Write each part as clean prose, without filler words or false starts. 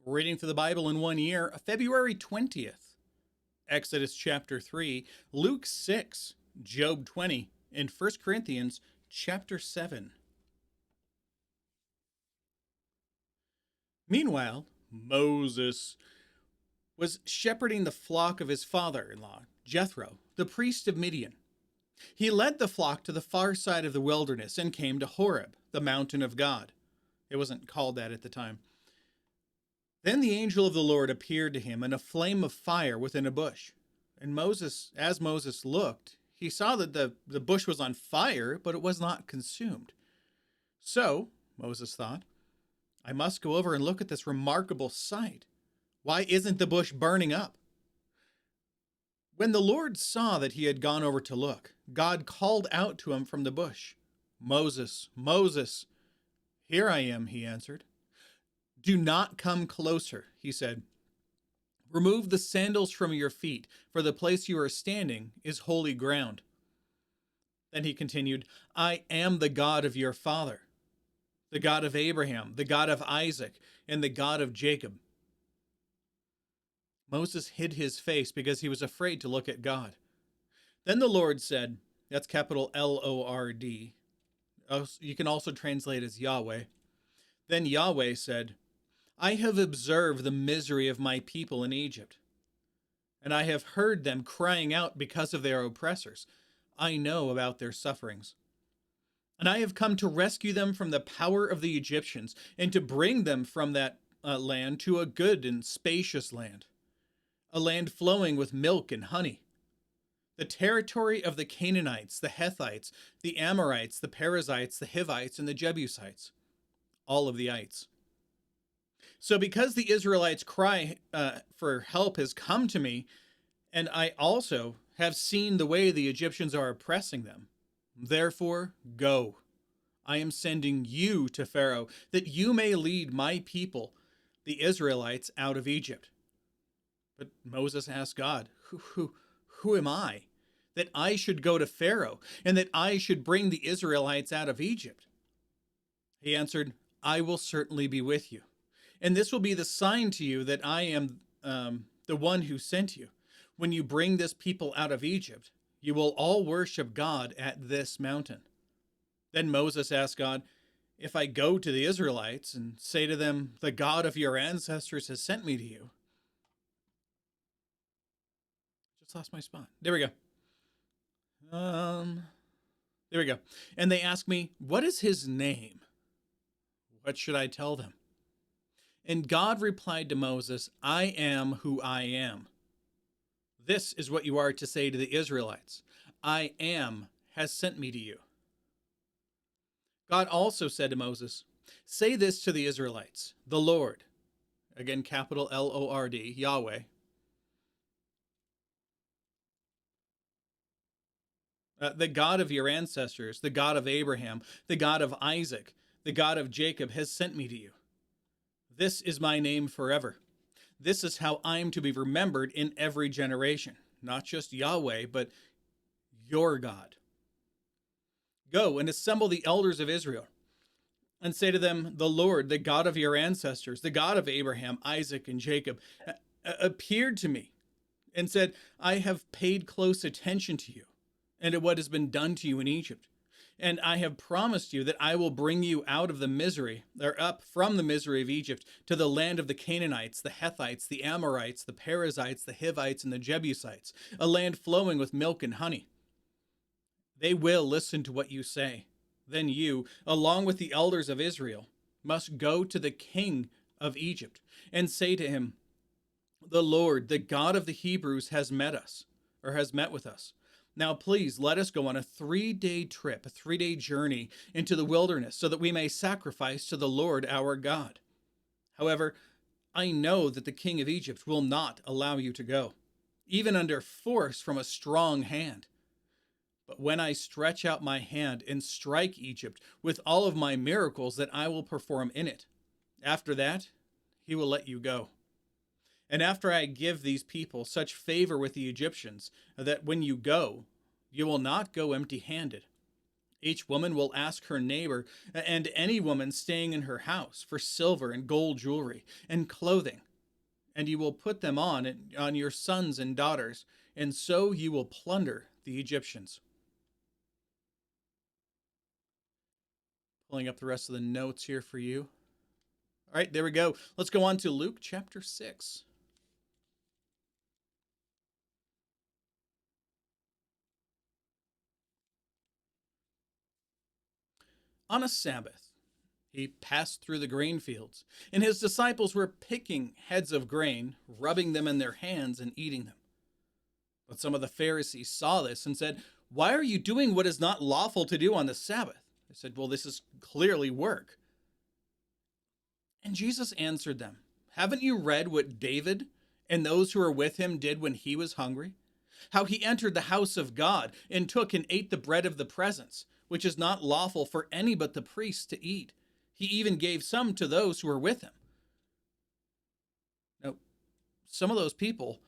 Reading through the Bible in 1 year, February 20th, Exodus chapter 3, Luke 6, Job 20, and 1 Corinthians chapter 7. Meanwhile, Moses was shepherding the flock of his father-in-law, Jethro, the priest of Midian. He led the flock to the far side of the wilderness and came to Horeb, the mountain of God. It wasn't called that at the time. Then the angel of the Lord appeared to him in a flame of fire within a bush. And as Moses looked, he saw that the bush was on fire, but it was not consumed. So, Moses thought, I must go over and look at this remarkable sight. Why isn't the bush burning up? When the Lord saw that he had gone over to look, God called out to him from the bush, Moses, Moses. Here I am, he answered. Do not come closer, he said. Remove the sandals from your feet, for the place you are standing is holy ground. Then he continued, I am the God of your father, the God of Abraham, the God of Isaac, and the God of Jacob. Moses hid his face because he was afraid to look at God. Then the Lord said, that's capital L-O-R-D. You can also translate as Yahweh. Then Yahweh said, I have observed the misery of my people in Egypt, and I have heard them crying out because of their oppressors. I know about their sufferings. And I have come to rescue them from the power of the Egyptians and to bring them from that land to a good and spacious land, a land flowing with milk and honey, the territory of the Canaanites, the Hethites, the Amorites, the Perizzites, the Hivites, and the Jebusites, all of the ites. So because the Israelites' cry for help has come to me, and I also have seen the way the Egyptians are oppressing them, therefore go. I am sending you to Pharaoh, that you may lead my people, the Israelites, out of Egypt. But Moses asked God, who am I, that I should go to Pharaoh, and that I should bring the Israelites out of Egypt? He answered, I will certainly be with you. And this will be the sign to you that I am the one who sent you. When you bring this people out of Egypt, you will all worship God at this mountain. Then Moses asked God, if I go to the Israelites and say to them, the God of your ancestors has sent me to you. Just lost my spot. There we go. There we go. And they ask me, what is his name? What should I tell them? And God replied to Moses, I am who I am. This is what you are to say to the Israelites. I am has sent me to you. God also said to Moses, say this to the Israelites, the Lord, again capital L-O-R-D, Yahweh, the God of your ancestors, the God of Abraham, the God of Isaac, the God of Jacob has sent me to you. This is my name forever. This is how I'm to be remembered in every generation. Not just Yahweh, but your God. Go and assemble the elders of Israel and say to them, the Lord, the God of your ancestors, the God of Abraham, Isaac, and Jacob, appeared to me and said, I have paid close attention to you and to what has been done to you in Egypt. And I have promised you that I will bring you out of the misery, or up from the misery of Egypt, to the land of the Canaanites, the Hethites, the Amorites, the Perizzites, the Hivites, and the Jebusites, a land flowing with milk and honey. They will listen to what you say. Then you, along with the elders of Israel, must go to the king of Egypt and say to him, the Lord, the God of the Hebrews, has met with us. Now, please let us go on a 3-day trip, a 3-day journey into the wilderness so that we may sacrifice to the Lord our God. However, I know that the king of Egypt will not allow you to go, even under force from a strong hand. But when I stretch out my hand and strike Egypt with all of my miracles that I will perform in it, after that, he will let you go. And after I give these people such favor with the Egyptians that when you go, you will not go empty-handed. Each woman will ask her neighbor and any woman staying in her house for silver and gold jewelry and clothing, and you will put them on your sons and daughters, and so you will plunder the Egyptians. Pulling up the rest of the notes here for you. All right, there we go. Let's go on to Luke chapter 6. On a Sabbath, he passed through the grain fields, and his disciples were picking heads of grain, rubbing them in their hands, and eating them. But some of the Pharisees saw this and said, "Why are you doing what is not lawful to do on the Sabbath?" They said, "Well, this is clearly work." And Jesus answered them, "Haven't you read what David and those who were with him did when he was hungry? How he entered the house of God and took and ate the bread of the presence, which is not lawful for any but the priests to eat. He even gave some to those who were with him." Now, some of those people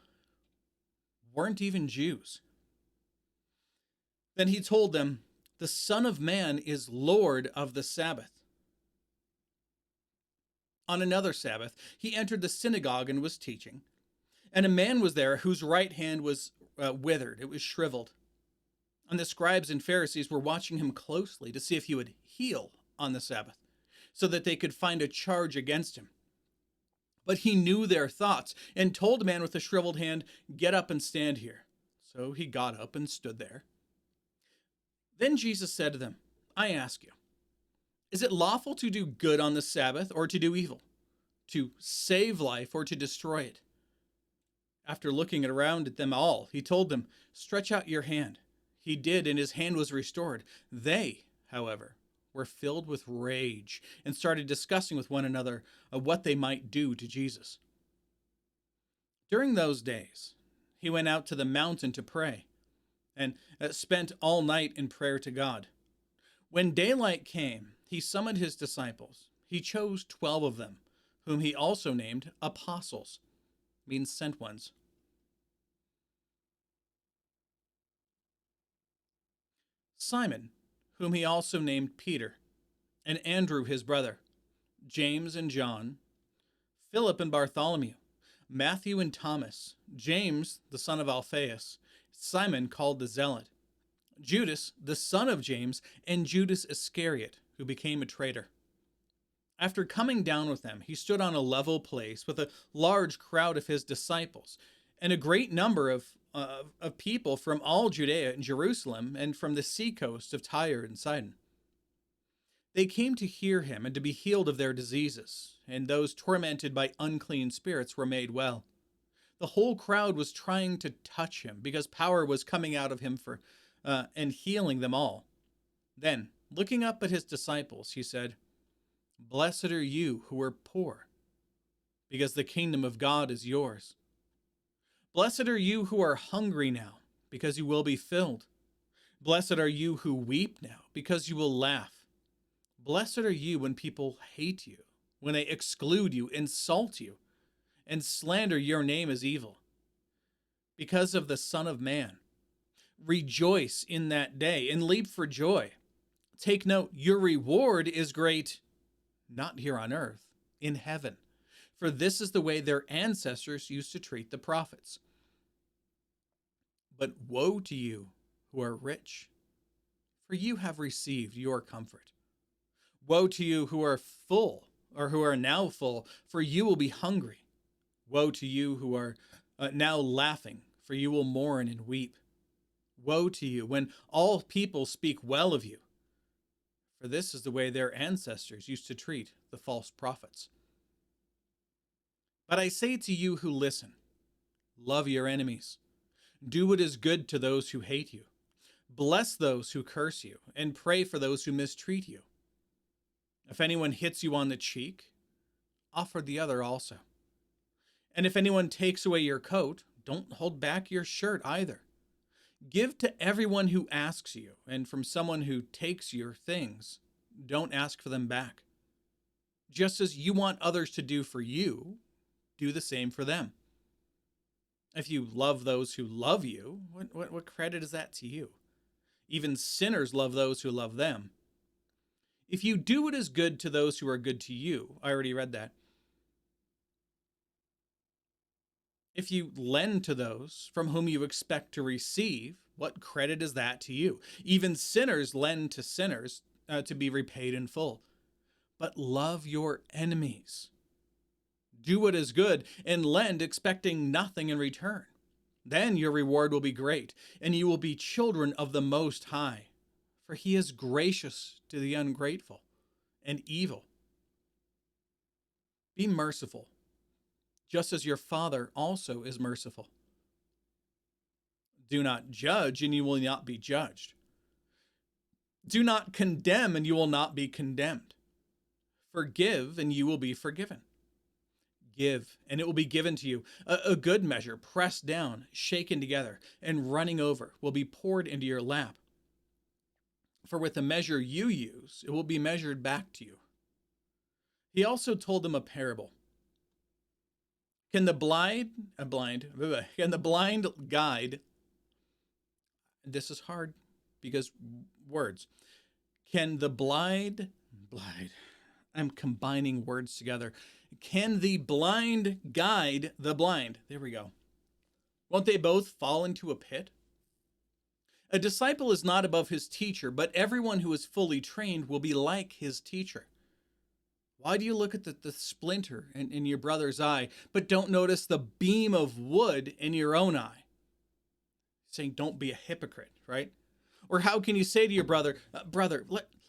weren't even Jews. Then he told them, "The Son of Man is Lord of the Sabbath." On another Sabbath, he entered the synagogue and was teaching. And a man was there whose right hand was withered, it was shriveled. And the scribes and Pharisees were watching him closely to see if he would heal on the Sabbath, so that they could find a charge against him. But he knew their thoughts and told the man with the shriveled hand, "Get up and stand here." So he got up and stood there. Then Jesus said to them, "I ask you, is it lawful to do good on the Sabbath or to do evil? To save life or to destroy it?" After looking around at them all, he told them, "Stretch out your hand." He did, and his hand was restored. They, however, were filled with rage and started discussing with one another of what they might do to Jesus. During those days, he went out to the mountain to pray and spent all night in prayer to God. When daylight came, he summoned his disciples. He chose 12 of them, whom he also named apostles, means sent ones. Simon, whom he also named Peter, and Andrew his brother, James and John, Philip and Bartholomew, Matthew and Thomas, James the son of Alphaeus, Simon called the Zealot, Judas the son of James, and Judas Iscariot, who became a traitor. After coming down with them, he stood on a level place with a large crowd of his disciples and a great number of people from all Judea and Jerusalem and from the seacoast of Tyre and Sidon. They came to hear him and to be healed of their diseases, and those tormented by unclean spirits were made well. The whole crowd was trying to touch him because power was coming out of him and healing them all. Then, looking up at his disciples, he said, "Blessed are you who are poor, because the kingdom of God is yours. Blessed are you who are hungry now, because you will be filled. Blessed are you who weep now, because you will laugh. Blessed are you when people hate you, when they exclude you, insult you, and slander your name as evil, because of the Son of Man. Rejoice in that day and leap for joy. Take note, your reward is great, not here on earth, in heaven. For this is the way their ancestors used to treat the prophets. But woe to you who are rich, for you have received your comfort. Woe to you who are full, or who are now full, for you will be hungry. Woe to you who are now laughing, for you will mourn and weep. Woe to you when all people speak well of you, for this is the way their ancestors used to treat the false prophets. But I say to you who listen, love your enemies. Do what is good to those who hate you. Bless those who curse you, and pray for those who mistreat you. If anyone hits you on the cheek, offer the other also. And if anyone takes away your coat, don't hold back your shirt either. Give to everyone who asks you, and from someone who takes your things, don't ask for them back. Just as you want others to do for you, do the same for them. If you love those who love you, what credit is that to you? Even sinners love those who love them. If you do what is good to those who are good to you, I already read that. If you lend to those from whom you expect to receive, what credit is that to you? Even sinners lend to sinners to be repaid in full. But love your enemies. Do what is good and lend, expecting nothing in return. Then your reward will be great, and you will be children of the Most High, for he is gracious to the ungrateful and evil. Be merciful, just as your Father also is merciful. Do not judge, and you will not be judged. Do not condemn, and you will not be condemned. Forgive, and you will be forgiven. Give, and it will be given to you. A good measure, pressed down, shaken together, and running over, will be poured into your lap. For with the measure you use, it will be measured back to you. He also told them a parable. Can the blind guide? This is hard because words. Can the blind? I'm combining words together. Can the blind guide the blind? There we go. Won't they both fall into a pit? A disciple is not above his teacher, but everyone who is fully trained will be like his teacher. Why do you look at the splinter in your brother's eye, but don't notice the beam of wood in your own eye? Saying don't be a hypocrite, right? Or how can you say to your brother, brother,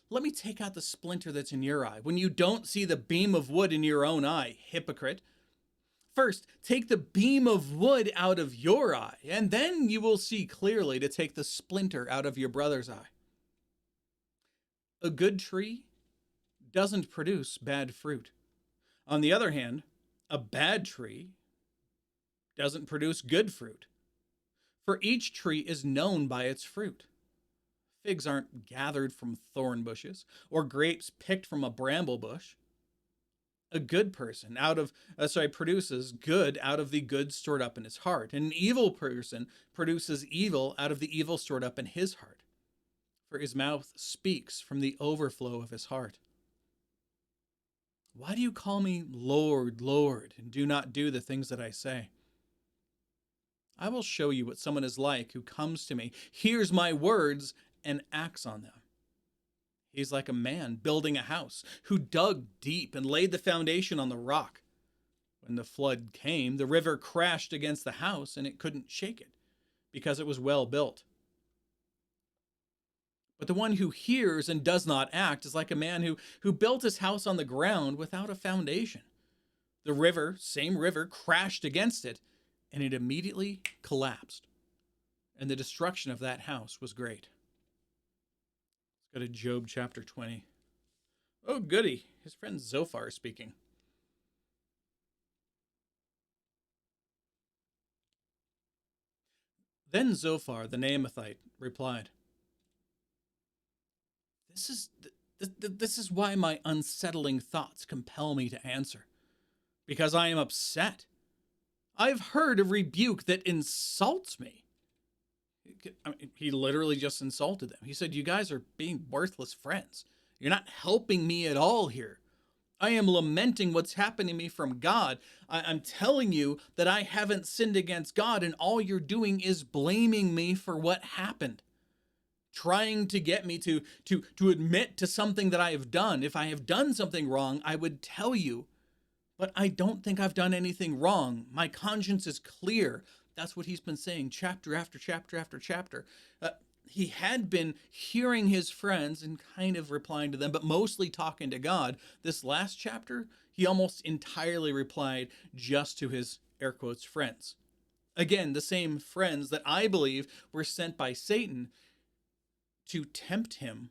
let me take out the splinter that's in your eye, when you don't see the beam of wood in your own eye, hypocrite? First, take the beam of wood out of your eye, and then you will see clearly to take the splinter out of your brother's eye. A good tree doesn't produce bad fruit. On the other hand, a bad tree doesn't produce good fruit. For each tree is known by its fruit. Figs aren't gathered from thorn bushes, or grapes picked from a bramble bush. A good person produces good out of the good stored up in his heart. And an evil person produces evil out of the evil stored up in his heart. For his mouth speaks from the overflow of his heart. Why do you call me Lord, Lord, and do not do the things that I say? I will show you what someone is like who comes to me, hears my words, and acts on them. He's like a man building a house who dug deep and laid the foundation on the rock. When the flood came, the river crashed against the house and it couldn't shake it because it was well built. But the one who hears and does not act is like a man who built his house on the ground without a foundation. The same river, crashed against it, and it immediately collapsed. And the destruction of that house was great. Let's go to Job chapter 20. Oh, goody. His friend Zophar is speaking. Then Zophar, the Naamathite, replied, This is why my unsettling thoughts compel me to answer, because I am upset. I've heard a rebuke that insults me. I mean, he literally just insulted them. He said, you guys are being worthless friends. You're not helping me at all here. I am lamenting what's happening to me from God. I'm telling you that I haven't sinned against God, and all you're doing is blaming me for what happened. Trying to get me to admit to something that I have done. If I have done something wrong, I would tell you. But I don't think I've done anything wrong. My conscience is clear. That's what he's been saying chapter after chapter after chapter. He had been hearing his friends and kind of replying to them, but mostly talking to God. This last chapter, he almost entirely replied just to his, air quotes, friends. Again, the same friends that I believe were sent by Satan to tempt him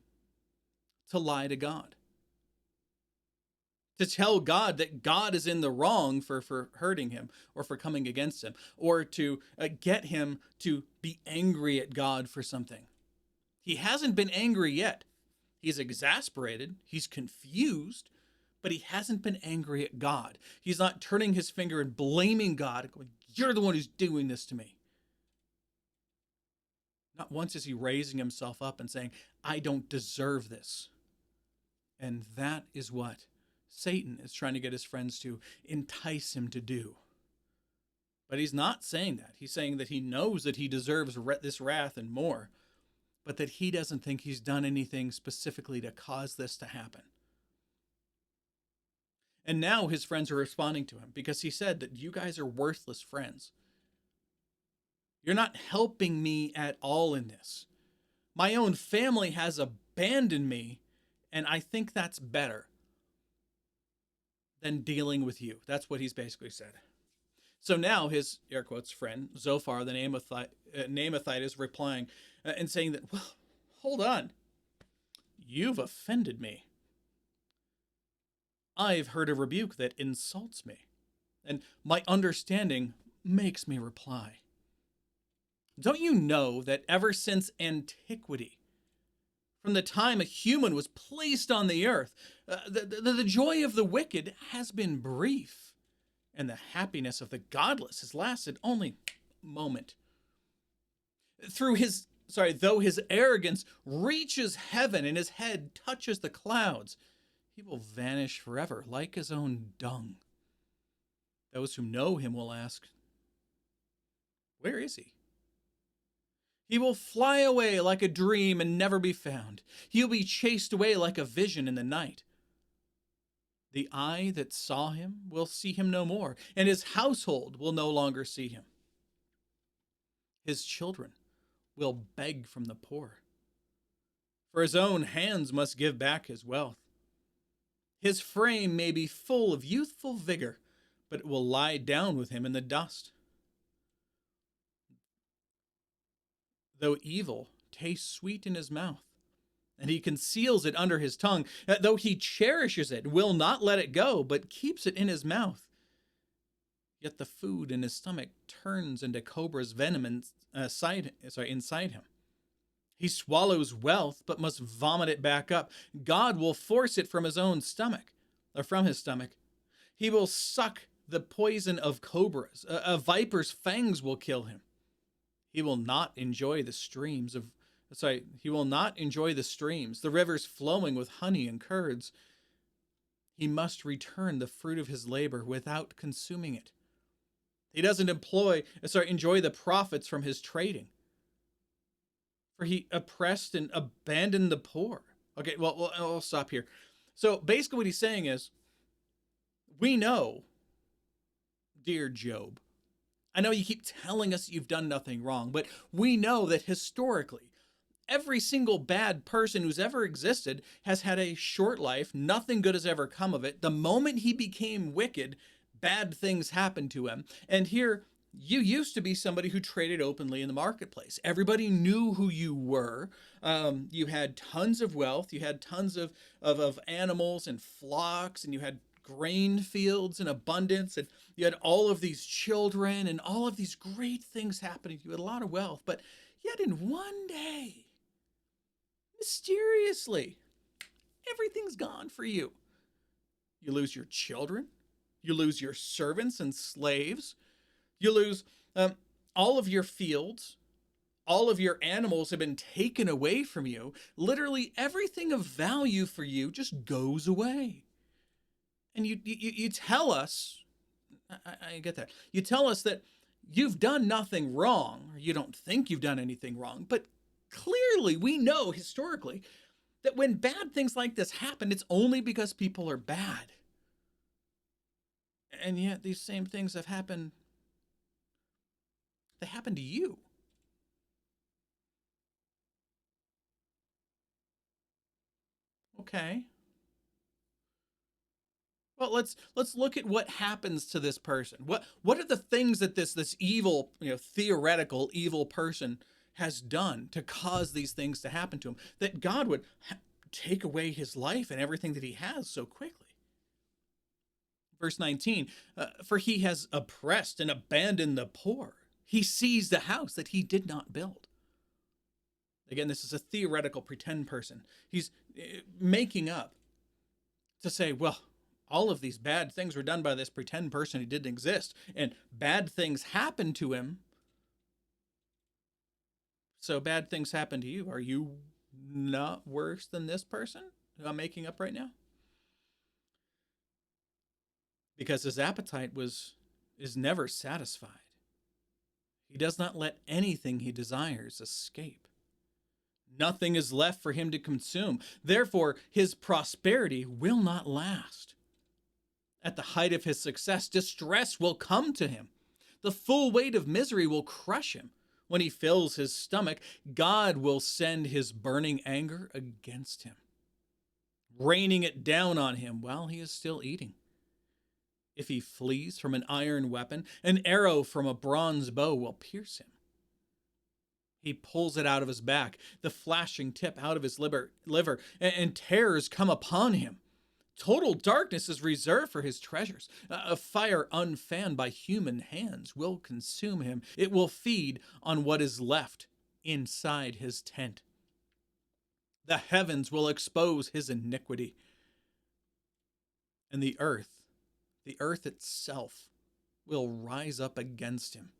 to lie to God. To tell God that God is in the wrong for hurting him or for coming against him, or to get him to be angry at God for something. He hasn't been angry yet. He's exasperated. He's confused, but he hasn't been angry at God. He's not turning his finger and blaming God, going, you're the one who's doing this to me. Not once is he raising himself up and saying, I don't deserve this. And that is what Satan is trying to get his friends to entice him to do. But he's not saying that. He's saying that he knows that he deserves this wrath and more, but that he doesn't think he's done anything specifically to cause this to happen. And now his friends are responding to him because he said that you guys are worthless friends. You're not helping me at all in this. My own family has abandoned me, and I think that's better than dealing with you. That's what he's basically said. So now his, air quotes, friend, Zophar the Naamathite, is replying and saying that, well, hold on. You've offended me. I've heard a rebuke that insults me, and my understanding makes me reply. Don't you know that ever since antiquity, from the time a human was placed on the earth, the joy of the wicked has been brief, and the happiness of the godless has lasted only a moment. Though his arrogance reaches heaven and his head touches the clouds, he will vanish forever like his own dung. Those who know him will ask, where is he? He will fly away like a dream and never be found. He'll be chased away like a vision in the night. The eye that saw him will see him no more, and his household will no longer see him. His children will beg from the poor, for his own hands must give back his wealth. His frame may be full of youthful vigor, but it will lie down with him in the dust. Though evil tastes sweet in his mouth, and he conceals it under his tongue, though he cherishes it, will not let it go, but keeps it in his mouth, yet the food in his stomach turns into cobra's venom inside him. He swallows wealth, but must vomit it back up. God will force it from his stomach. He will suck the poison of cobras. A viper's fangs will kill him. He will not enjoy the streams, the rivers flowing with honey and curds. He must return the fruit of his labor without consuming it. He doesn't enjoy the profits from his trading. For he oppressed and abandoned the poor. Okay, well, I'll stop here. So basically what he's saying is, we know, dear Job, I know you keep telling us you've done nothing wrong, but we know that historically, every single bad person who's ever existed has had a short life. Nothing good has ever come of it. The moment he became wicked, bad things happened to him. And here, you used to be somebody who traded openly in the marketplace. Everybody knew who you were. You had tons of wealth. You had tons of animals and flocks, and you had grain fields in abundance, and you had all of these children and all of these great things happening. You had a lot of wealth, but yet in one day, mysteriously, everything's gone for you. You lose your children. You lose your servants and slaves. You lose all of your fields. All of your animals have been taken away from you. Literally everything of value for you just goes away. And you tell us, I get that. You tell us that you've done nothing wrong, or you don't think you've done anything wrong, but clearly we know historically that when bad things like this happen, it's only because people are bad. And yet these same things have happened. They happen to you. Okay. Well, let's look at what happens to this person. What are the things that this evil, theoretical evil person has done to cause these things to happen to him, that God would take away his life and everything that he has so quickly? Verse 19, for he has oppressed and abandoned the poor. He seized a house that he did not build. Again, this is a theoretical pretend person. He's making up to say, well, all of these bad things were done by this pretend person who didn't exist, and bad things happened to him So bad things happen to you. Are you not worse than this person who I'm making up right now? Because his appetite is never satisfied. He does not let anything he desires escape. Nothing is left for him to consume. Therefore, his prosperity will not last. At the height of his success, distress will come to him. The full weight of misery will crush him. When he fills his stomach, God will send his burning anger against him, raining it down on him while he is still eating. If he flees from an iron weapon, an arrow from a bronze bow will pierce him. He pulls it out of his back, the flashing tip out of his liver, and terrors come upon him. Total darkness is reserved for his treasures. A fire unfanned by human hands will consume him. It will feed on what is left inside his tent. The heavens will expose his iniquity. And the earth itself, will rise up against him.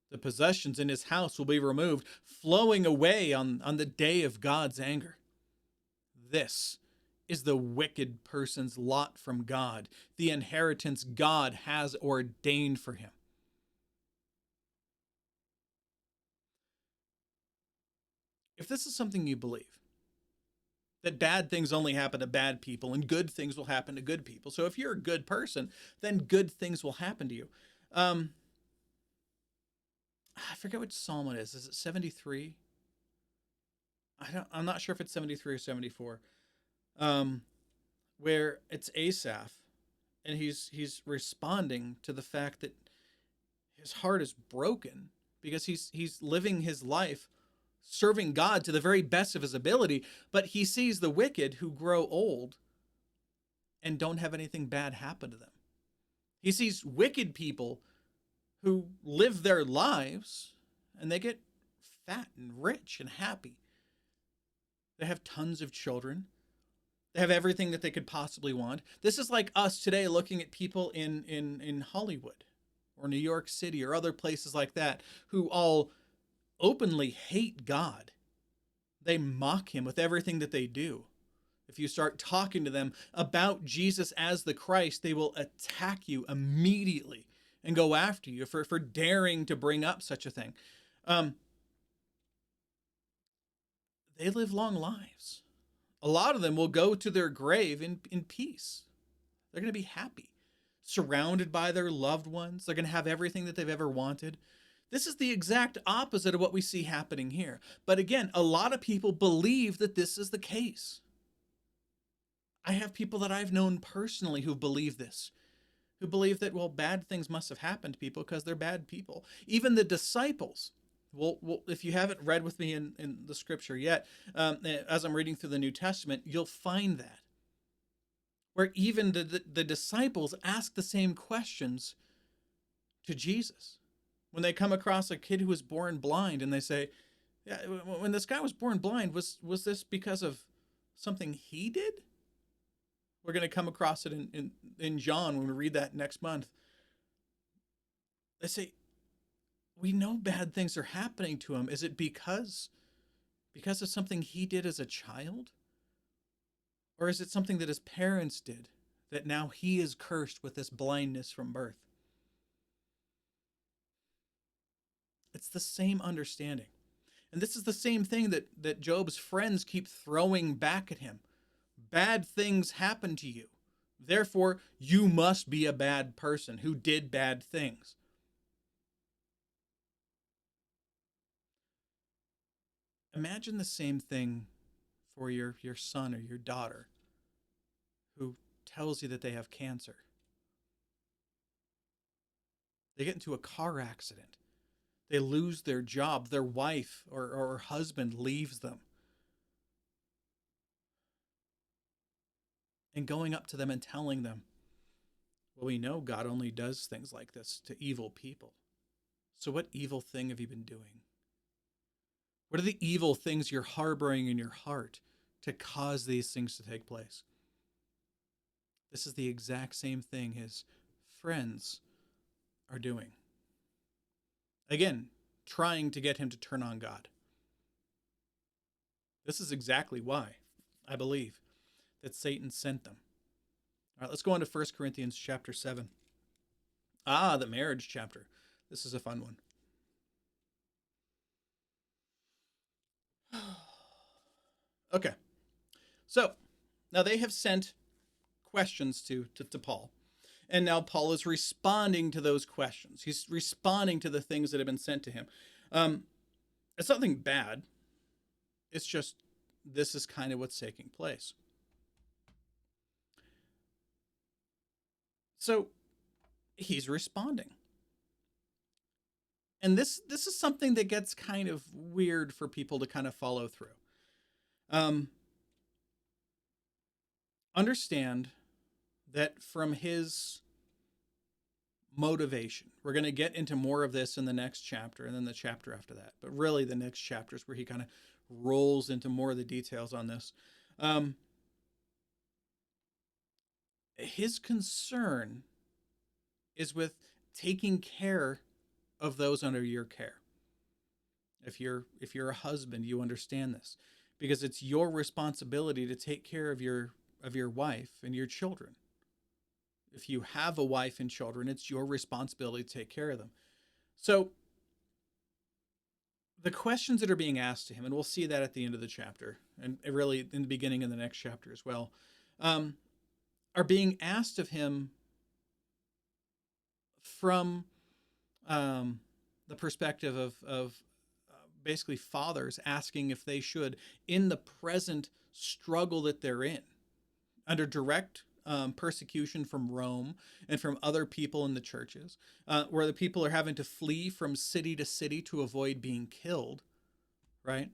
The possessions in his house will be removed, flowing away on the day of God's anger. This is the wicked person's lot from God, the inheritance God has ordained for him. If this is something you believe, that bad things only happen to bad people and good things will happen to good people. So if you're a good person, then good things will happen to you. I forget which psalm it is. Is it 73? I'm not sure if it's 73 or 74. Where it's Asaph, and he's responding to the fact that his heart is broken because he's living his life serving God to the very best of his ability, but he sees the wicked who grow old and don't have anything bad happen to them. He sees wicked people who live their lives and they get fat and rich and happy. They have tons of children. They have everything that they could possibly want. This is like us today looking at people in Hollywood or New York City or other places like that who all openly hate God. They mock him with everything that they do. If you start talking to them about Jesus as the Christ, they will attack you immediately and go after you for daring to bring up such a thing. They live long lives. A lot of them will go to their grave in peace. They're going to be happy, surrounded by their loved ones. They're going to have everything that they've ever wanted. This is the exact opposite of what we see happening here. But again, a lot of people believe that this is the case. I have people that I've known personally who believe this, who believe that, well, bad things must have happened to people because they're bad people. Even the disciples. Well, if you haven't read with me in the scripture yet, as I'm reading through the New Testament, you'll find that. Where even the disciples ask the same questions to Jesus. When they come across a kid who was born blind and they say, yeah, when this guy was born blind, was this because of something he did? We're going to come across it in John when we read that next month. They say, we know bad things are happening to him. Is it because of something he did as a child? Or is it something that his parents did that now he is cursed with this blindness from birth? It's the same understanding. And this is the same thing that Job's friends keep throwing back at him. Bad things happen to you. Therefore, you must be a bad person who did bad things. Imagine the same thing for your son or your daughter who tells you that they have cancer. They get into a car accident. They lose their job. Their wife or husband leaves them. And going up to them and telling them, well, we know God only does things like this to evil people. So what evil thing have you been doing? What are the evil things you're harboring in your heart to cause these things to take place? This is the exact same thing his friends are doing. Again, trying to get him to turn on God. This is exactly why I believe that Satan sent them. All right, let's go on to 1 Corinthians chapter 7. The marriage chapter. This is a fun one. Okay, so now they have sent questions to Paul. And now Paul is responding to those questions. He's responding to the things that have been sent to him. It's nothing bad. It's just this is kind of what's taking place. So he's responding. And this is something that gets kind of weird for people to kind of follow through. Understand that from his motivation, we're going to get into more of this in the next chapter and then the chapter after that. But really, the next chapter is where he kind of rolls into more of the details on this. His concern is with taking care of those under your care. If you're a husband, you understand this, because it's your responsibility to take care of your wife and your children. If you have a wife and children, it's your responsibility to take care of them. So the questions that are being asked to him, and we'll see that at the end of the chapter, and really in the beginning of the next chapter as well, are being asked of him from the perspective of basically fathers asking if they should, in the present struggle that they're in, under direct persecution from Rome and from other people in the churches, where the people are having to flee from city to city to avoid being killed, right?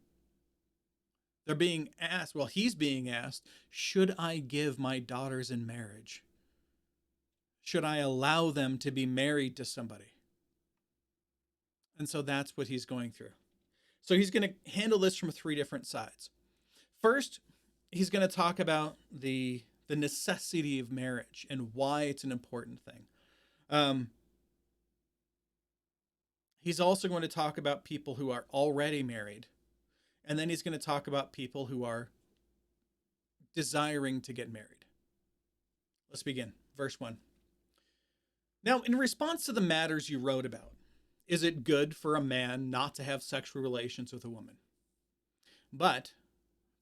They're being asked, well, he's being asked, should I give my daughters in marriage? Should I allow them to be married to somebody? And so that's what he's going through. So he's going to handle this from 3 different sides. First, he's going to talk about the necessity of marriage and why it's an important thing. He's also going to talk about people who are already married. And then he's going to talk about people who are desiring to get married. Let's begin. Verse 1. Now, in response to the matters you wrote about, is it good for a man not to have sexual relations with a woman? But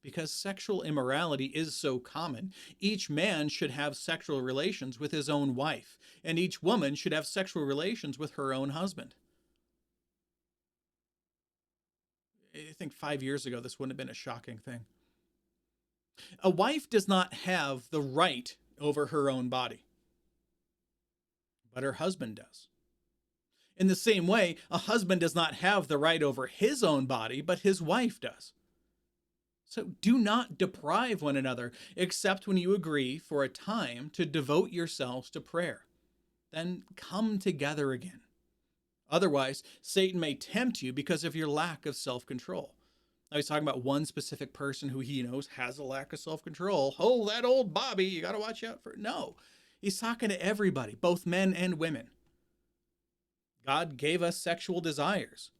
because sexual immorality is so common, each man should have sexual relations with his own wife, and each woman should have sexual relations with her own husband. I think 5 years ago, this wouldn't have been a shocking thing. A wife does not have the right over her own body, but her husband does. In the same way, a husband does not have the right over his own body, but his wife does. So do not deprive one another, except when you agree for a time to devote yourselves to prayer. Then come together again. Otherwise, Satan may tempt you because of your lack of self-control. Now, he's talking about one specific person who he knows has a lack of self-control. Oh, that old Bobby, you got to watch out for it. No, he's talking to everybody, both men and women. God gave us sexual desires.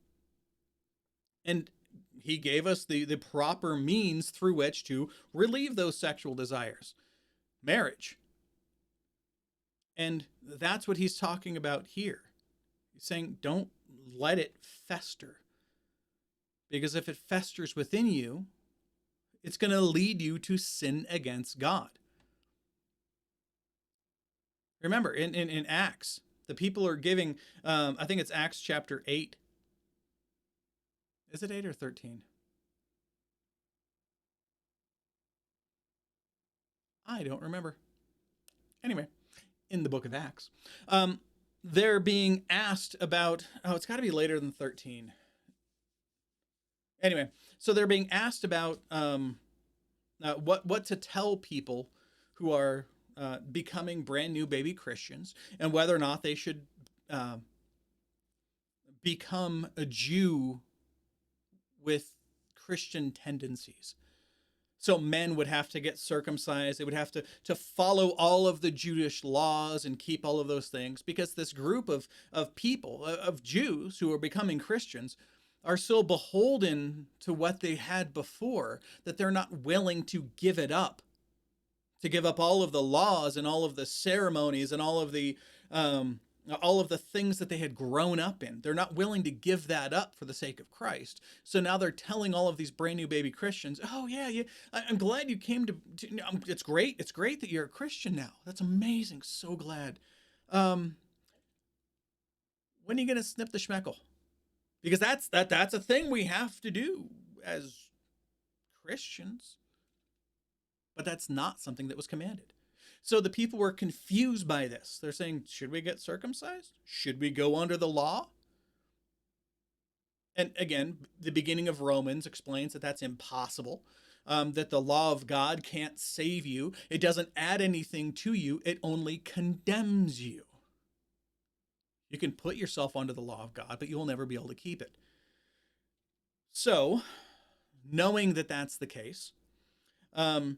And he gave us the proper means through which to relieve those sexual desires. Marriage. And that's what he's talking about here. He's saying, don't let it fester. Because if it festers within you, it's going to lead you to sin against God. Remember, in Acts, the people are giving, I think it's Acts chapter 8. Is it 8 or 13? I don't remember. Anyway, in the book of Acts, they're being asked about, it's got to be later than 13. Anyway, so they're being asked about what to tell people who are becoming brand new baby Christians, and whether or not they should become a Jew with Christian tendencies. So men would have to get circumcised. They would have to follow all of the Jewish laws and keep all of those things, because this group of people, of Jews who are becoming Christians, are so beholden to what they had before that they're not willing to give it up, to give up all of the laws and all of the ceremonies and um, all of the things that they had grown up in. They're not willing to give that up for the sake of Christ. So now they're telling all of these brand new baby Christians, "Oh yeah, yeah, I'm glad you came to it's great. It's great that you're a Christian now. That's amazing. So glad. Um, when are you gonna snip the schmeckle? Because that's a thing we have to do as Christians, but that's not something that was commanded." So the people were confused by this. They're saying, should we get circumcised? Should we go under the law? And again, the beginning of Romans explains that that's impossible, that the law of God can't save you. It doesn't add anything to you, it only condemns you. You can put yourself under the law of God, but you will never be able to keep it. So, knowing that that's the case, um,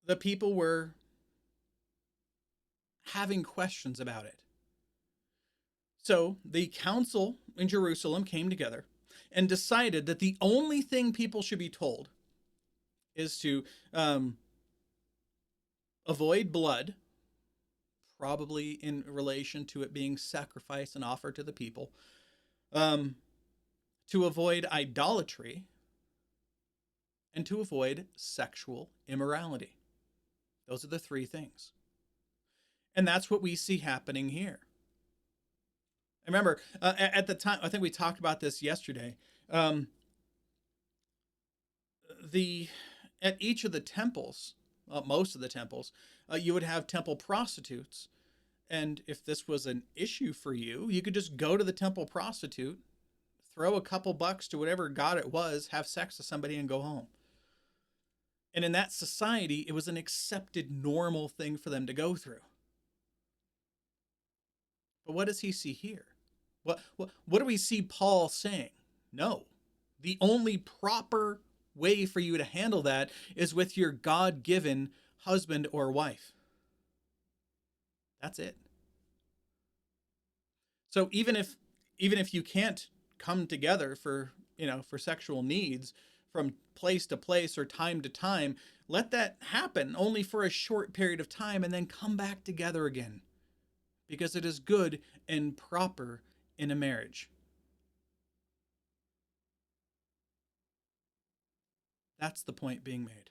the people were having questions about it. So the council in Jerusalem came together and decided that the only thing people should be told is to avoid blood, probably in relation to it being sacrificed and offered to the people, to avoid idolatry, and to avoid sexual immorality. Those are the three things. And that's what we see happening here. I remember at the time, I think we talked about this yesterday. The At each of the temples, most of the temples, you would have temple prostitutes. And if this was an issue for you, you could just go to the temple prostitute, throw a couple bucks to whatever god it was, have sex with somebody, and go home. And in that society, it was an accepted, normal thing for them to go through. But what does he see here? What do we see Paul saying? No. The only proper way for you to handle that is with your God-given husband or wife. That's it. So even if you can't come together for sexual needs from place to place or time to time, let that happen only for a short period of time and then come back together again, because it is good and proper in a marriage. That's the point being made.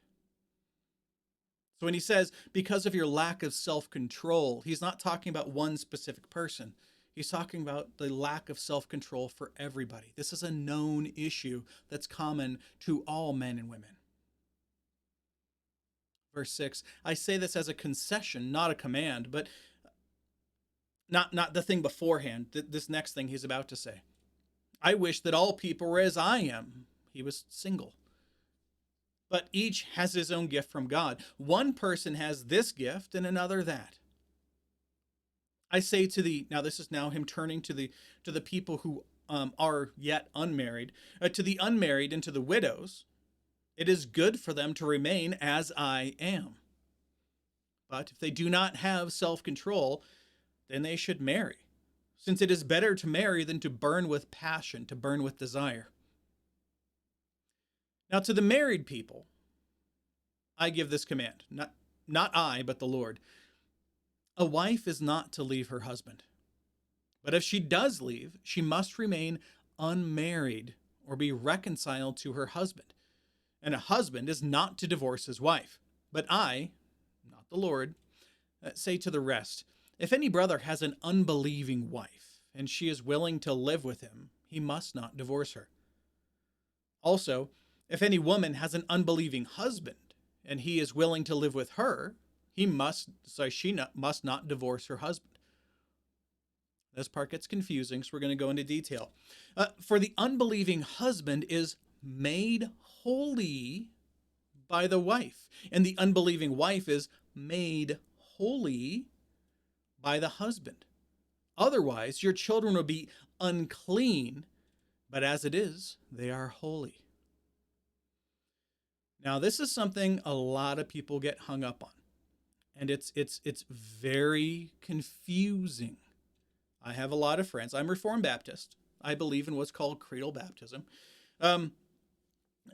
So when he says, because of your lack of self-control, he's not talking about one specific person. He's talking about the lack of self-control for everybody. This is a known issue that's common to all men and women. Verse 6, I say this as a concession, not a command, but not the thing beforehand, this next thing he's about to say. I wish that all people were as I am. He was single. But each has his own gift from God. One person has this gift and another that. I say to the, now this is now him turning to the people who are yet unmarried, to the unmarried and to the widows, it is good for them to remain as I am. But if they do not have self-control, then they should marry, since it is better to marry than to burn with passion, to burn with desire. Now to the married people, I give this command, not I, but the Lord. A wife is not to leave her husband, but if she does leave, she must remain unmarried or be reconciled to her husband. And a husband is not to divorce his wife. But I, not the Lord, say to the rest, if any brother has an unbelieving wife, and she is willing to live with him, he must not divorce her. Also, if any woman has an unbelieving husband, and he is willing to live with her, she must not divorce her husband. This part gets confusing, so we're going to go into detail. For the unbelieving husband is made holy by the wife, and the unbelieving wife is made holy by the husband. Otherwise, your children would be unclean, but as it is, they are holy. Now, this is something a lot of people get hung up on, and it's very confusing. I have a lot of friends. I'm Reformed Baptist, I believe in what's called creedal baptism. Um,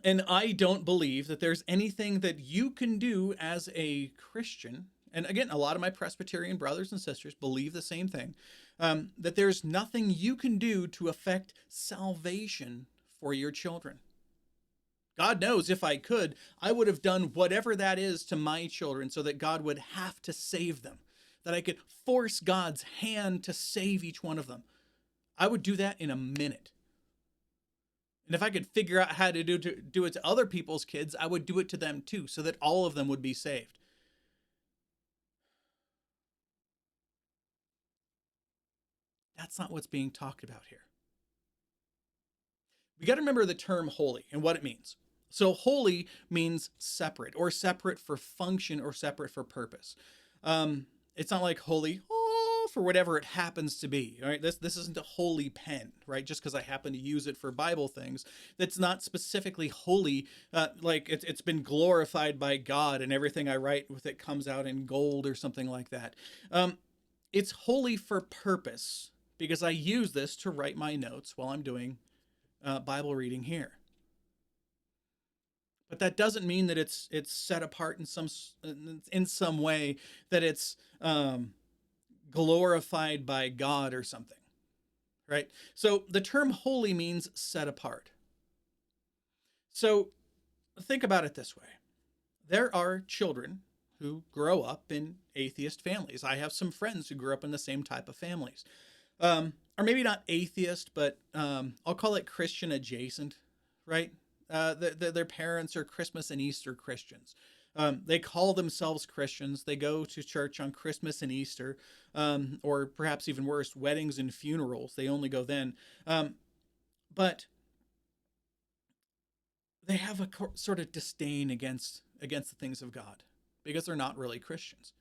and I don't believe that there's anything that you can do as a Christian. And again, a lot of my Presbyterian brothers and sisters believe the same thing, that there's nothing you can do to affect salvation for your children. God knows if I could, I would have done whatever that is to my children so that God would have to save them, that I could force God's hand to save each one of them. I would do that in a minute. And if I could figure out how to do it to other people's kids, I would do it to them too, so that all of them would be saved. That's not what's being talked about here. We got to remember the term holy and what it means. So holy means separate, or separate for function, or separate for purpose. It's not like holy, oh, for whatever it happens to be. Right? This isn't a holy pen, right? Just because I happen to use it for Bible things. That's not specifically holy. Like it's been glorified by God, and everything I write with it comes out in gold or something like that. It's holy for purpose, because I use this to write my notes while I'm doing Bible reading here. But that doesn't mean that it's set apart in some way, that it's glorified by God or something, right? So the term holy means set apart. So think about it this way. There are children who grow up in atheist families. I have some friends who grew up in the same type of families. Or maybe not atheist, but I'll call it Christian adjacent, right? Their parents are Christmas and Easter Christians. They call themselves Christians. They go to church on Christmas and Easter, or perhaps even worse, weddings and funerals. They only go then. But they have a sort of disdain against the things of God, because they're not really Christians.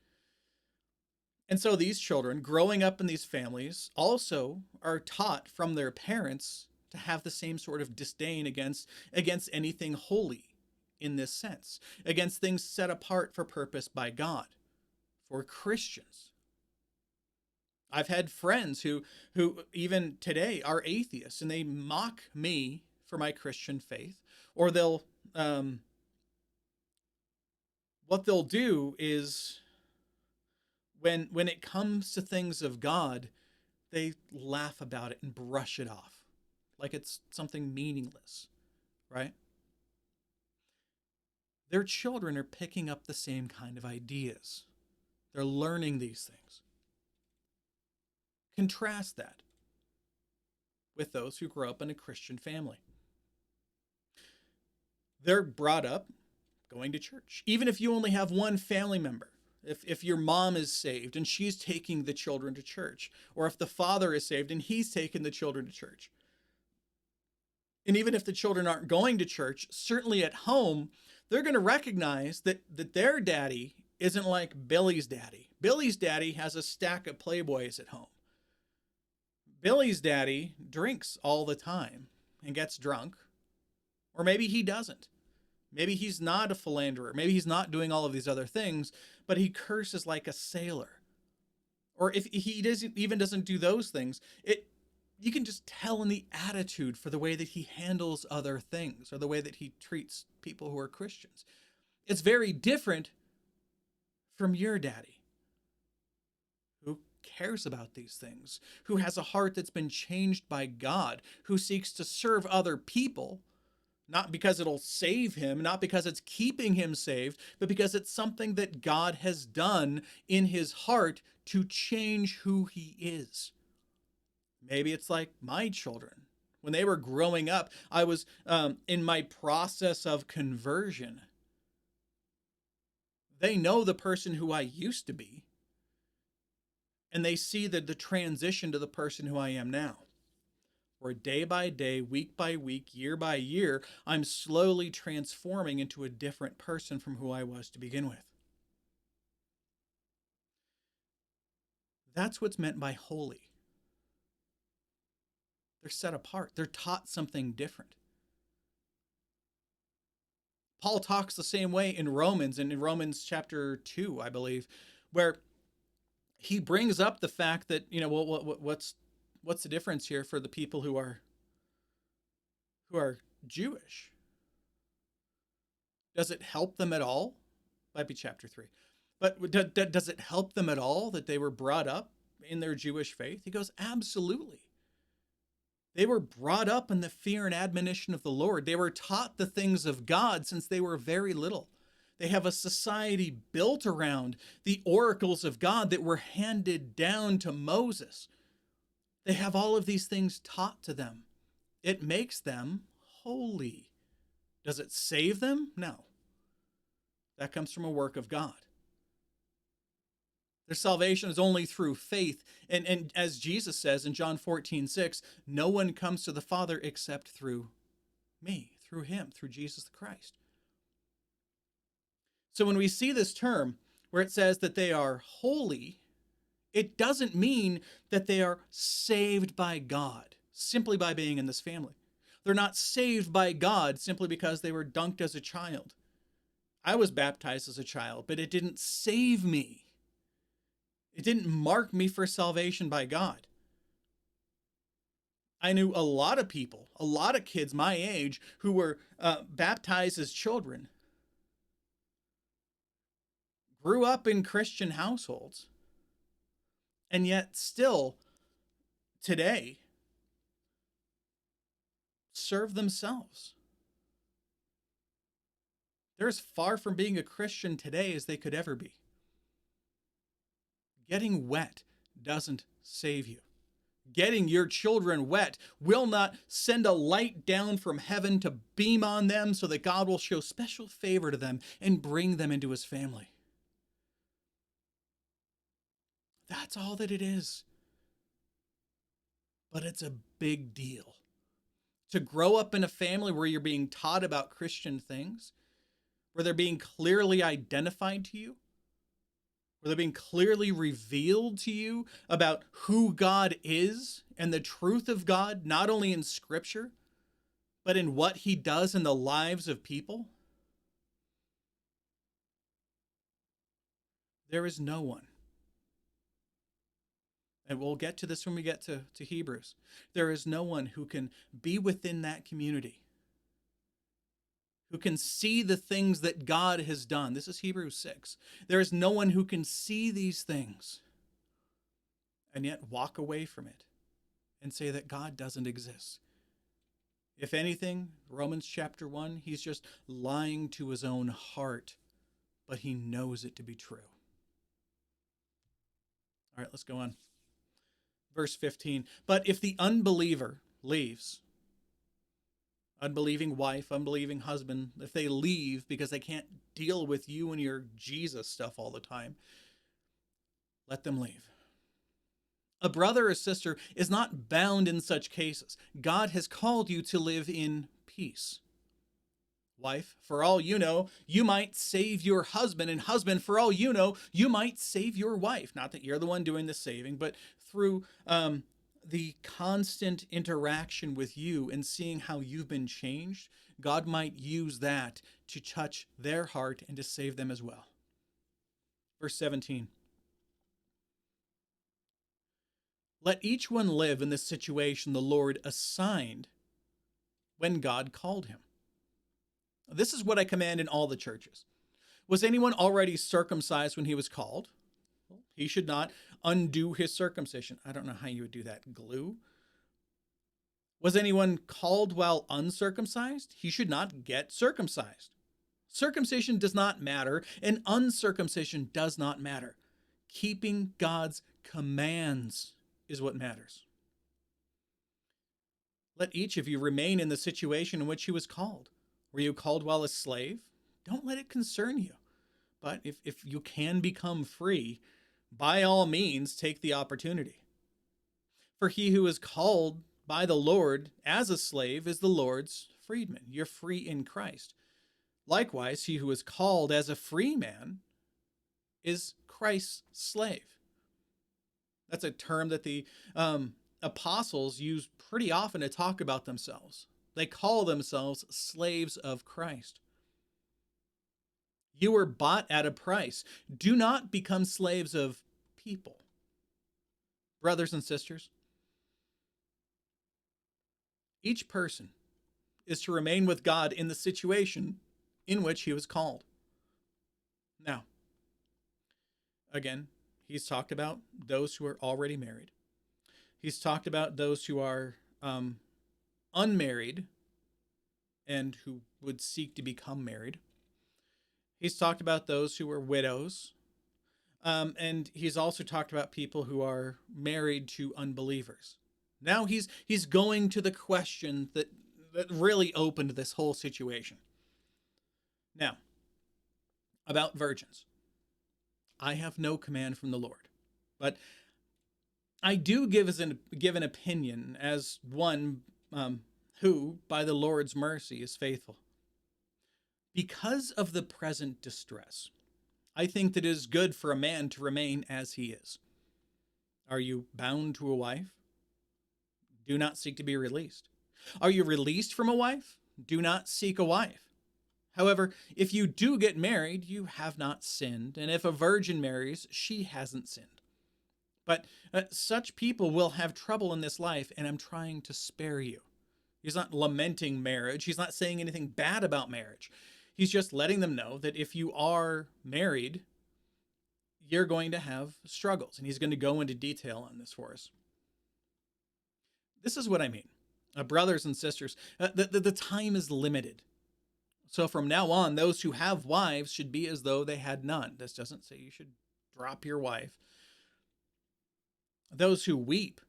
And so these children growing up in these families also are taught from their parents to have the same sort of disdain against anything holy in this sense, against things set apart for purpose by God, for Christians. I've had friends who even today are atheists, and they mock me for my Christian faith, or they'll what they'll do is, when it comes to things of God, they laugh about it and brush it off like it's something meaningless, right? Their children are picking up the same kind of ideas. They're learning these things. Contrast that with those who grow up in a Christian family. They're brought up going to church. Even if you only have one family member, if your mom is saved and she's taking the children to church, or if the father is saved and he's taking the children to church. And even if the children aren't going to church, certainly at home, they're going to recognize that their daddy isn't like Billy's daddy. Billy's daddy has a stack of Playboys at home. Billy's daddy drinks all the time and gets drunk. Or maybe he doesn't. Maybe he's not a philanderer. Maybe he's not doing all of these other things, but he curses like a sailor. Or if he doesn't do those things, you can just tell in the attitude for the way that he handles other things, or the way that he treats people who are Christians. It's very different from your daddy, who cares about these things, who has a heart that's been changed by God, who seeks to serve other people, not because it'll save him, not because it's keeping him saved, but because it's something that God has done in his heart to change who he is. Maybe it's like my children. When they were growing up, I was in my process of conversion. They know the person who I used to be, and they see the transition to the person who I am now. Where day by day, week by week, year by year, I'm slowly transforming into a different person from who I was to begin with. That's what's meant by holy. They're set apart. They're taught something different. Paul talks the same way in Romans, and in Romans chapter 2, I believe, where he brings up the fact that, what's what's the difference here for the people who are Jewish? Does it help them at all? Might be chapter 3. But does it help them at all that they were brought up in their Jewish faith? He goes, absolutely. They were brought up in the fear and admonition of the Lord. They were taught the things of God since they were very little. They have a society built around the oracles of God that were handed down to Moses. They have all of these things taught to them. It makes them holy. Does it save them? No. That comes from a work of God. Their salvation is only through faith. And as Jesus says in John 14:6, no one comes to the Father except through me, through him, through Jesus Christ. So when we see this term where it says that they are holy, it doesn't mean that they are saved by God simply by being in this family. They're not saved by God simply because they were dunked as a child. I was baptized as a child, but it didn't save me. It didn't mark me for salvation by God. I knew a lot of people, a lot of kids my age who were baptized as children, grew up in Christian households, and yet still today serve themselves. They're as far from being a Christian today as they could ever be. Getting wet doesn't save you. Getting your children wet will not send a light down from heaven to beam on them so that God will show special favor to them and bring them into his family. That's all that it is. But it's a big deal. To grow up in a family where you're being taught about Christian things, where they're being clearly identified to you, where they're being clearly revealed to you about who God is and the truth of God, not only in Scripture, but in what he does in the lives of people. There is no one, and we'll get to this when we get to Hebrews, there is no one who can be within that community, who can see the things that God has done. This is Hebrews 6. There is no one who can see these things and yet walk away from it and say that God doesn't exist. If anything, Romans chapter 1, he's just lying to his own heart, but he knows it to be true. All right, let's go on. Verse 15, but if the unbeliever leaves, unbelieving wife, unbelieving husband, if they leave because they can't deal with you and your Jesus stuff all the time, let them leave. A brother or sister is not bound in such cases. God has called you to live in peace. Wife, for all you know, you might save your husband, and husband, for all you know, you might save your wife. Not that you're the one doing the saving, but through the constant interaction with you and seeing how you've been changed, God might use that to touch their heart and to save them as well. Verse 17. Let each one live in the situation the Lord assigned when God called him. This is what I command in all the churches. Was anyone already circumcised when he was called? Well, he should not undo his circumcision. I don't know how you would do that. Glue? Was anyone called while uncircumcised? He should not get circumcised. Circumcision does not matter, and uncircumcision does not matter. Keeping God's commands is what matters. Let each of you remain in the situation in which he was called. Were you called while a slave? Don't let it concern you. But if you can become free, by all means, take the opportunity. For he who is called by the Lord as a slave is the Lord's freedman. You're free in Christ. Likewise, he who is called as a free man is Christ's slave. That's a term that the apostles use pretty often to talk about themselves. They call themselves slaves of Christ. You were bought at a price. Do not become slaves of people. Brothers and sisters, Each person is to remain with God in the situation in which he was called. Now, again, he's talked about those who are already married. He's talked about those who are unmarried and who would seek to become married. He's talked about those who are widows. And he's also talked about people who are married to unbelievers. Now he's going to the question that really opened this whole situation. Now, about virgins. I have no command from the Lord, but I do give an opinion as one who, by the Lord's mercy, is faithful. Because of the present distress, I think that it is good for a man to remain as he is. Are you bound to a wife? Do not seek to be released. Are you released from a wife? Do not seek a wife. However, if you do get married, you have not sinned, and if a virgin marries, she hasn't sinned. But such people will have trouble in this life, and I'm trying to spare you. He's not lamenting marriage. He's not saying anything bad about marriage. He's just letting them know that if you are married, you're going to have struggles. And he's going to go into detail on this for us. This is what I mean. Brothers and sisters, the time is limited. So from now on, those who have wives should be as though they had none. This doesn't say you should drop your wife. Those who weep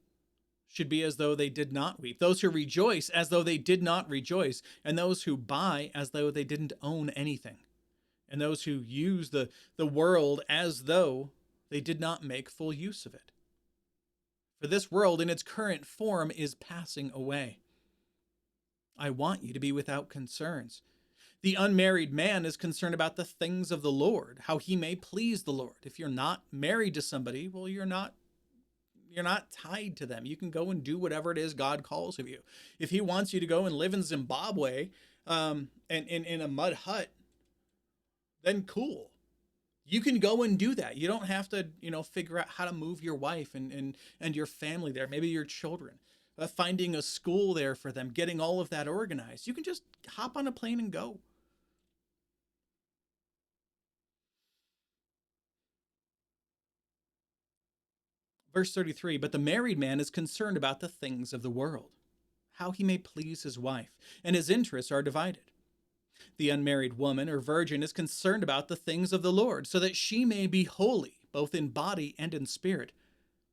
should be as though they did not weep. Those who rejoice as though they did not rejoice. And those who buy as though they didn't own anything. And those who use the world as though they did not make full use of it. For this world in its current form is passing away. I want you to be without concerns. The unmarried man is concerned about the things of the Lord, how he may please the Lord. If you're not married to somebody, well, you're not tied to them. You can go and do whatever it is God calls of you. If he wants you to go and live in Zimbabwe and in a mud hut, then cool. You can go and do that. You don't have to, figure out how to move your wife and your family there, maybe your children, finding a school there for them, getting all of that organized. You can just hop on a plane and go. Verse 33, but the married man is concerned about the things of the world, how he may please his wife, and his interests are divided. The unmarried woman or virgin is concerned about the things of the Lord, so that she may be holy, both in body and in spirit.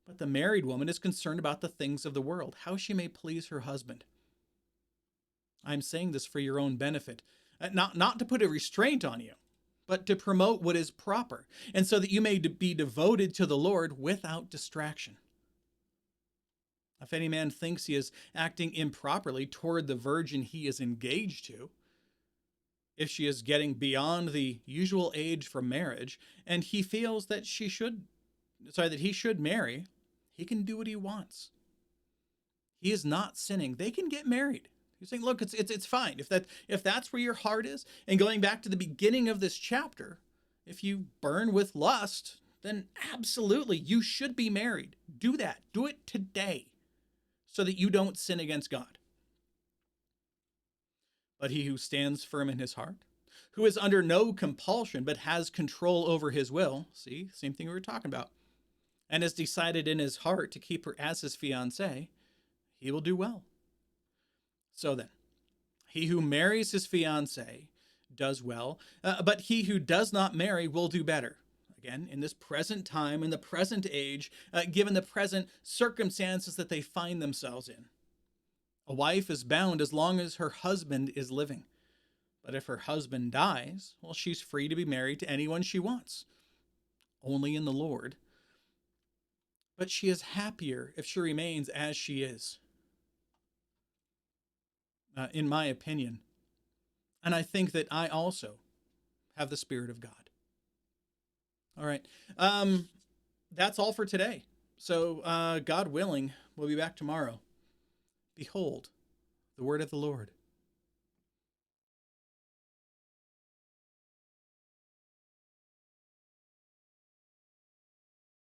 But the married woman is concerned about the things of the world, how she may please her husband. I'm saying this for your own benefit, not to put a restraint on you, but to promote what is proper, and so that you may be devoted to the Lord without distraction. If any man thinks he is acting improperly toward the virgin he is engaged to, if she is getting beyond the usual age for marriage, and he feels that he should marry, he can do what he wants. He is not sinning. They can get married. He's saying, look, it's fine. If that's where your heart is, and going back to the beginning of this chapter, if you burn with lust, then absolutely you should be married. Do that. Do it today so that you don't sin against God. But he who stands firm in his heart, who is under no compulsion but has control over his will, see, same thing we were talking about, and has decided in his heart to keep her as his fiancée, he will do well. So then, he who marries his fiancée does well, but he who does not marry will do better. Again, in this present time, in the present age, given the present circumstances that they find themselves in. A wife is bound as long as her husband is living. But if her husband dies, well, she's free to be married to anyone she wants, only in the Lord. But she is happier if she remains as she is. In my opinion. And I think that I also have the Spirit of God. All right. That's all for today. So God willing, we'll be back tomorrow. Behold, the word of the Lord.